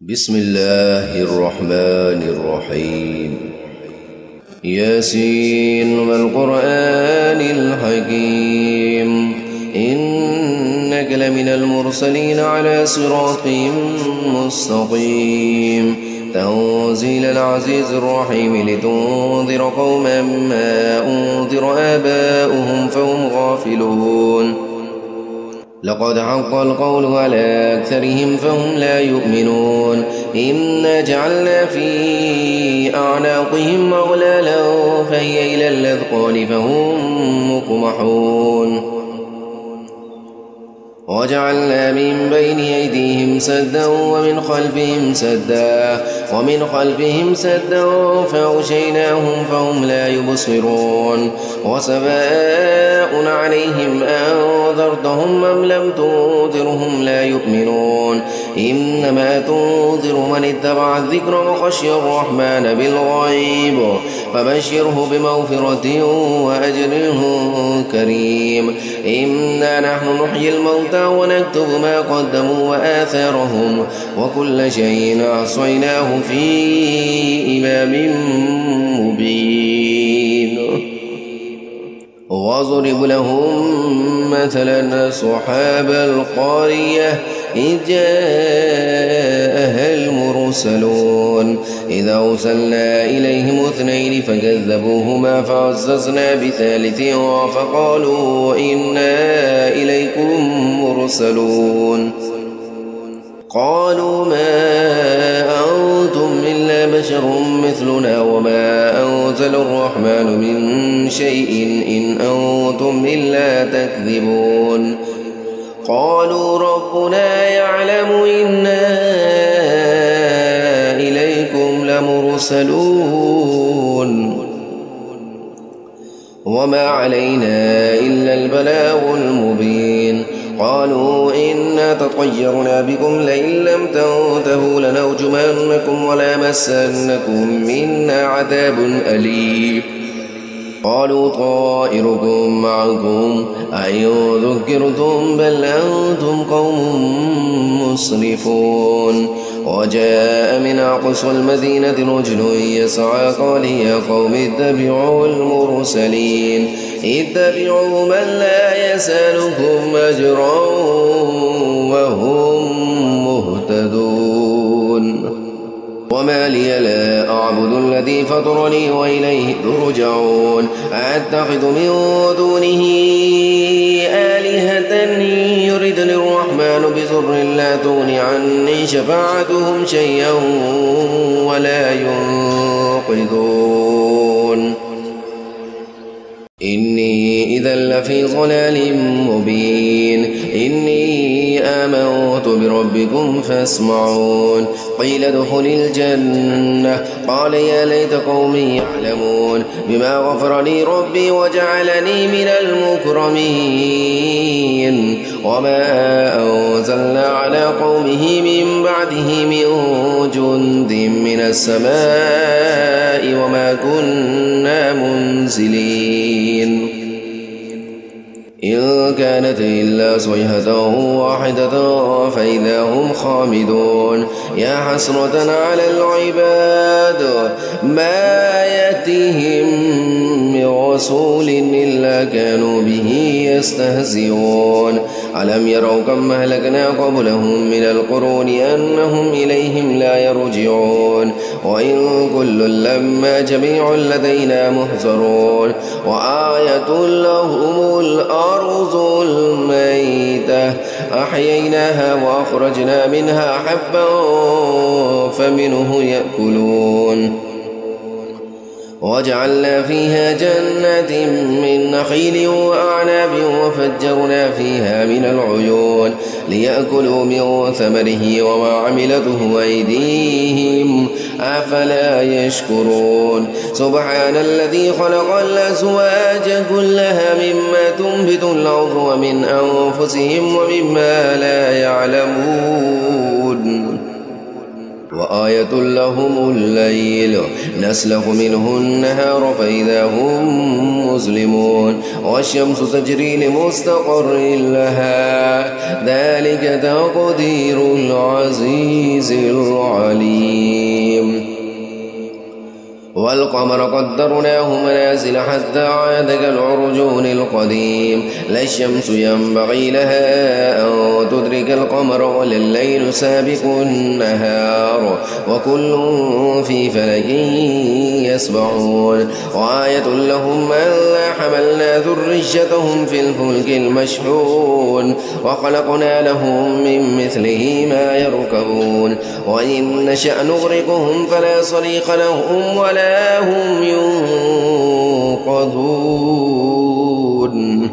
بسم الله الرحمن الرحيم. ياسين والقرآن الحكيم إنك لمن المرسلين على صراط مستقيم تنزيل العزيز الرحيم لتنذر قوما ما أنذر آباؤهم فهم غافلون. لقد حق القول على أكثرهم فهم لا يؤمنون. إنا جعلنا في أعناقهم أغلالا فهي إلى الأذقان فهم مقمحون. وجعلنا من بين أيديهم سدا ومن خلفهم سدا فأغشيناهم فهم لا يبصرون. وسواء عليهم أنذرتهم أم لم تنذرهم لا يؤمنون. إنما تنذر من اتبع الذكر وخشي الرحمن بالغيب فبشره بمغفرة وأجر كريم. إنا نحن نحيي الموتى ونكتب ما قدموا وآثارهم وكل شيء أحصيناه في إمام مبين. واضرب لهم مثلا أصحاب القرية إذ جاءها المرسلون إذ أرسلنا إليهم اثنين فكذبوهما فعززنا بثالث فقالوا إنا إليكم مرسلون. قالوا ما أنتم إلا بشر مثلنا وما أنزل الرحمن من شيء إن أنتم إلا تكذبون. قالوا ربنا يعلم إنا إليكم لمرسلون وما علينا إلا البلاغ المبين. قالوا إنا تطيرنا بكم لئن لم تنتهوا لنرجمنكم وليمسنكم منا عذاب أليم. قالوا طائركم معكم أئن ذكرتم بل أنتم قوم مسرفون. وجاء من أقصى المدينة رجل يسعى قال يا قوم اتبعوا المرسلين اتبعوا من لا يسألكم أجرا وهم مهتدون. وما لي لا أعبد الذي فطرني وإليه ترجعون. أتخذ من دونه آلهة يردني الرحمن بضر لا تغن عني شفاعتهم شيئا ولا ينقذون. إني إذا لفي ضلال مبين. إني آمنت بربكم فاسمعون. قيل ادخل الجنة قال يا ليت قومي يعلمون بما غفر لي ربي وجعلني من المكرمين. وما أنزلنا على قومه من بعده من جند من السماء وما كنا منزلين. إن كانت إلا صيحة واحدة فإذا هم خامدون. يا حسرة على العباد ما يأتيهم من رسول إلا كانوا به يستهزئون. ألم يروا كم أهلكنا قبلهم من القرون أنهم إليهم لا يرجعون. وإن كل لما جميع لدينا محضرون. وآية لهم الأرض الميتة أحييناها وأخرجنا منها حبا فمنه يأكلون. وجعلنا فيها جنات من نخيل وأعناب وفجرنا فيها من العيون ليأكلوا من ثمره وما عملته أيديهم أفلا يشكرون. سبحان الذي خلق الأزواج كلها مما تنبت الأرض ومن أنفسهم ومما لا يعلمون. وآية لهم الليل نسلخ منه النهار فإذا هم مسلمون والشمس تجري لمستقر لها ذلك تقدير العزيز العليم والقمر قدرناه منازل حتى عاد كالعرجون القديم لا الشمس ينبغي لها أن تدرك القمر ولا الليل سابق النهار وكل في فلك يسبحون وآية لهم ألا حملنا ذريتهم في الفلك المشحون وخلقنا لهم من مثله ما يركبون وإن نشأ نغرقهم فلا صريخ لهم ولا هم ينقذون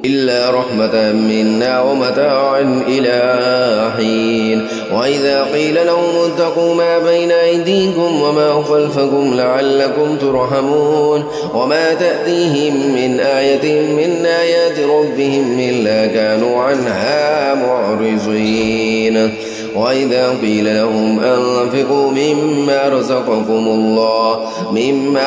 إلا رحمة منا ومتاعا إلى حين وإذا قيل لهم اتقوا ما بين أيديكم وما خلفكم لعلكم ترحمون وما تأتيهم من آية من آيات ربهم إلا كانوا عنها معرضين وإذا قيل لهم أنفقوا مما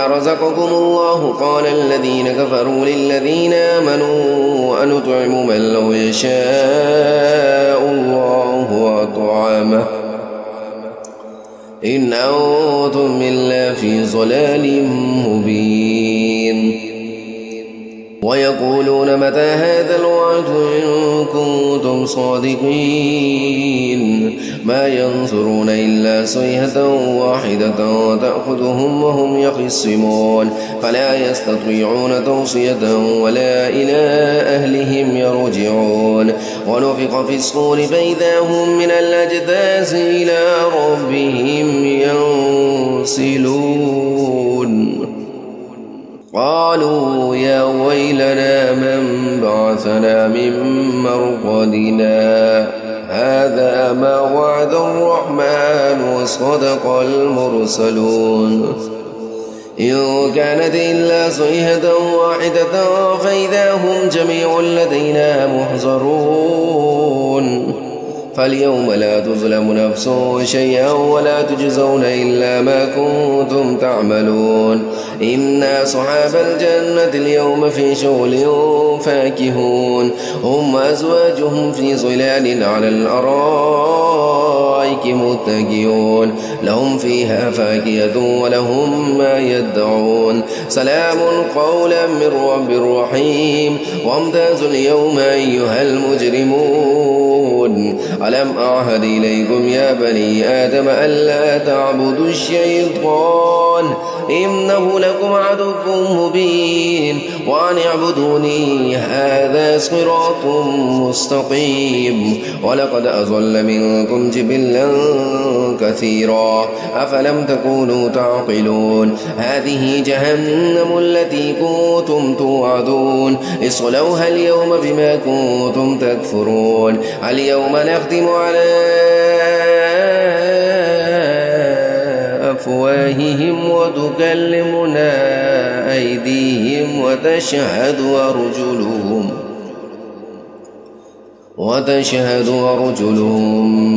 رزقكم الله قال الذين كفروا للذين آمنوا أنطعم من لو يشاء الله أطعمه إن أنتم إلا في ضلال مبين ويقولون متى هذا الوعد إن كنتم صادقين ما ينظرون إلا صيحة واحدة تأخذهم وهم يخصمون فلا يستطيعون توصية ولا إلى أهلهم يرجعون ونفخ في الصور فإذا هم من الأجداث إلى ربهم ينسلون قالوا يا ويلنا من بعثنا من مرقدنا هذا ما وعد الرحمن وصدق المرسلون إن كانت إلا صيحة واحدة فإذا هم جميع لدينا محضرون فاليوم لا تظلم نفس شيئا ولا تجزون إلا ما كنتم تعملون إن أصحاب الجنة اليوم في شغل فاكهون هم وأزواجهم في ظلال على الأرائك متكئون لهم فيها فاكهة ولهم ما يدعون سلام قولا من رب رحيم وامتازوا اليوم أيها المجرمون ألم أعهد إليكم يا بني آدم ألا تعبدوا الشيطان إنه لكم عدو مبين وأن اعبدوني هذا صراط مستقيم ولقد أضل منكم جبلا كثيرا أفلم تكونوا تعقلون هذه جهنم التي كنتم توعدون اصلوها اليوم بما كنتم تكفرون اليوم نختم على أفواههم وتكلمنا أيديهم وتشهد أرجلهم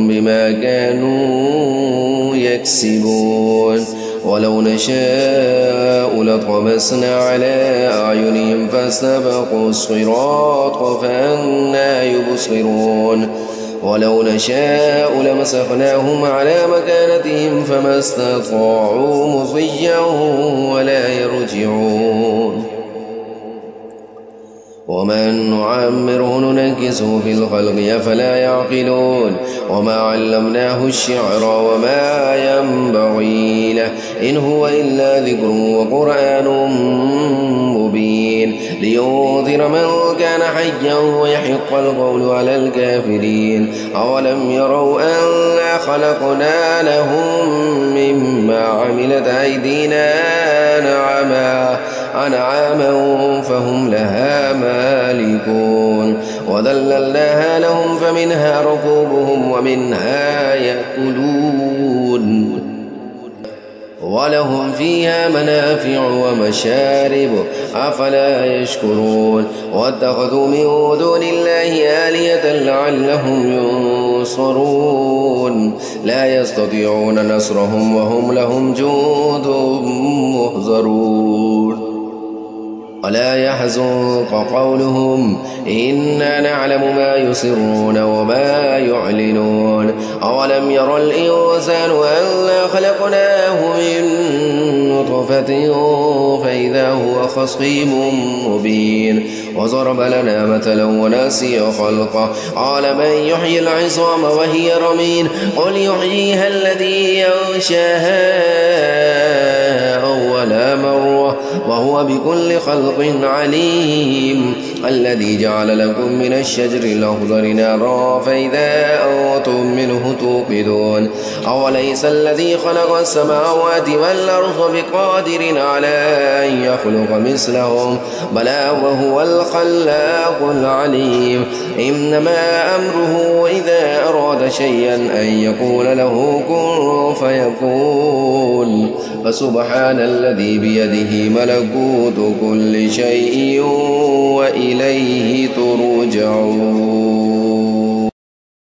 بما كانوا يكسبون ولو نشاء لطمسنا على أعينهم فاستبقوا الصراط فأنى يبصرون ولو نشاء لمسخناهم على مكانتهم فما استطاعوا مضيا ولا يرجعون ومن نعمره ننكسه في الخلق أفلا يعقلون وما علمناه الشعر وما ينبغي له إن هو إلا ذكر وقرآن مبين لينذر من كان حيا ويحق القول على الكافرين أولم يروا أنا خلقنا لهم مما عملت أيدينا أنعاما فهم لها مالكون وذللناها لهم فمنها ركوبهم ومنها يأكلون ولهم فيها منافع ومشارب أفلا يشكرون واتخذوا من دون الله آلهة لعلهم ينصرون لا يستطيعون نصرهم وهم لهم جند محضرون ولا يحزنك قولهم إنا نعلم ما يسرون وما يعلنون أولم ير الإنسان أنا خلقناه من نطفة فإذا هو خصيم مبين وضرب لنا مثلا ونسي خلقه قال من يحيي العظام وهي رميم قل يحييها الذي ينشاها أول مرة وهو بكل خلق عليم الذي جعل لكم من الشجر الأخضر نارا فإذا أنتم منه توقدون أوليس الذي خلق السماوات والأرض بقادر على أن يخلق مثلهم بلى وهو الخلاق العليم إنما أمره إذا أراد شيئا أن يقول له كن فيكون فسبحان الذي بيده ملكوت كل شيء وإليه ترجعون